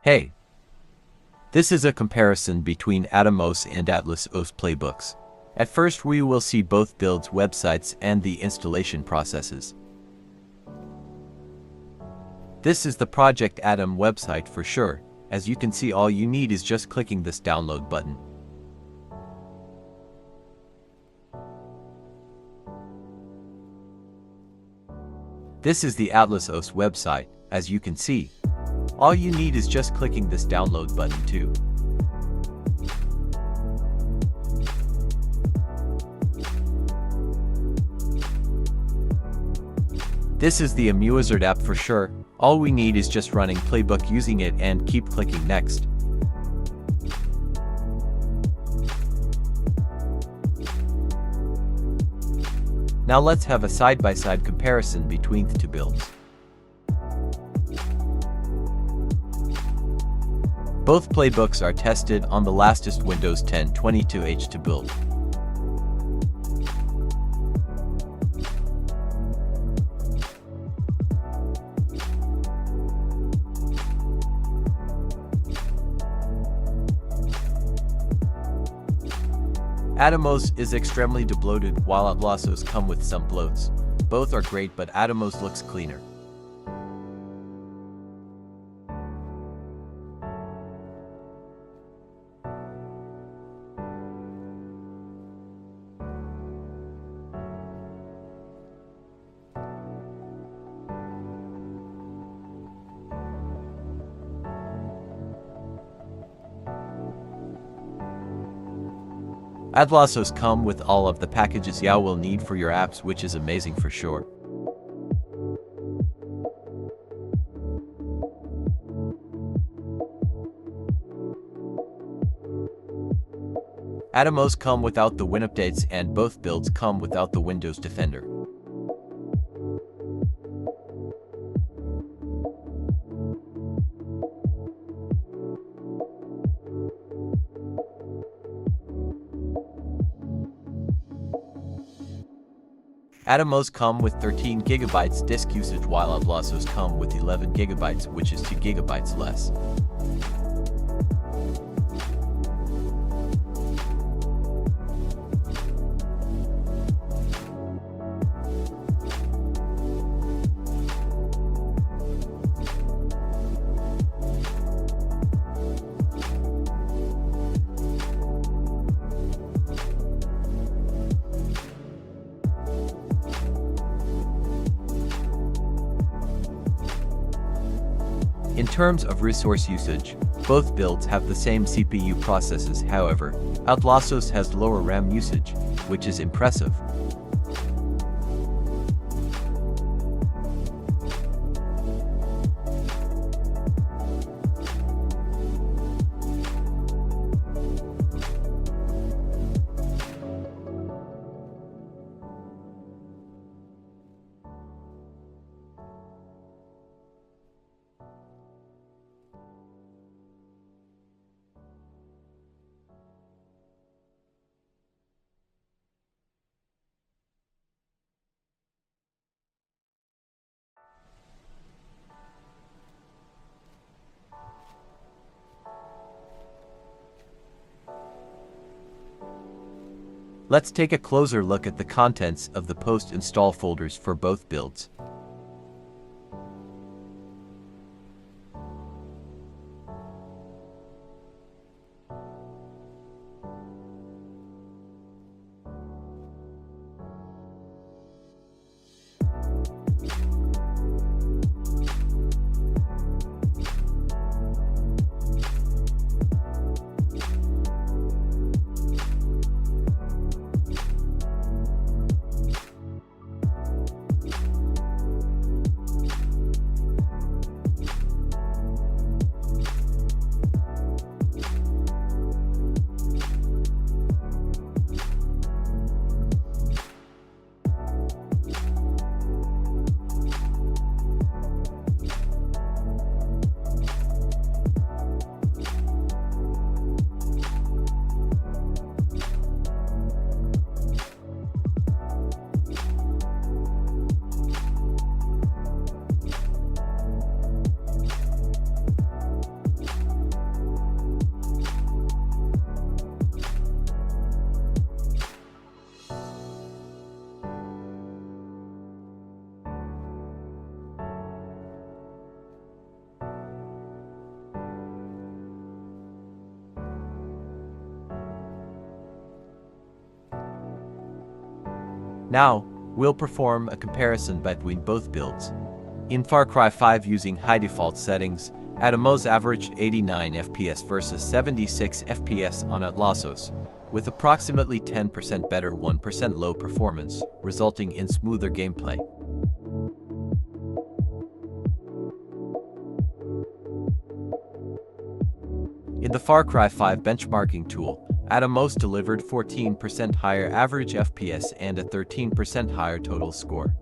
Hey, this is a comparison between AtomOS and AtlasOS playbooks. At first we will see both builds' websites and the installation processes. This is the Project Atom website for sure. As you can see, all you need is just clicking this download button. This is the AtlasOS website. As you can see, all you need is just clicking this download button too. This is the AtomOS app for sure. All we need is just running playbook using it and keep clicking next. Now let's have a side-by-side comparison between the two builds. Both playbooks are tested on the latest Windows 10 22H to build. AtomOS is extremely debloated while AtlasOS come with some bloats. Both are great, but AtomOS looks cleaner. AtlasOS come with all of the packages you will need for your apps, which is amazing for sure. AtomOS come without the Win updates and both builds come without the Windows Defender. AtomOS come with 13 GB disk usage while AtlasOS come with 11 GB, which is 2 GB less. In terms of resource usage, both builds have the same CPU processes. However, AtlasOS has lower RAM usage, which is impressive. Let's take a closer look at the contents of the post-install folders for both builds. Now, we'll perform a comparison between both builds. In Far Cry 5 using high default settings, AtomOS averaged 89 FPS versus 76 FPS on AtlasOS, with approximately 10% better 1% low performance, resulting in smoother gameplay. In the Far Cry 5 benchmarking tool, AtomOS delivered 14% higher average FPS and a 13% higher total score.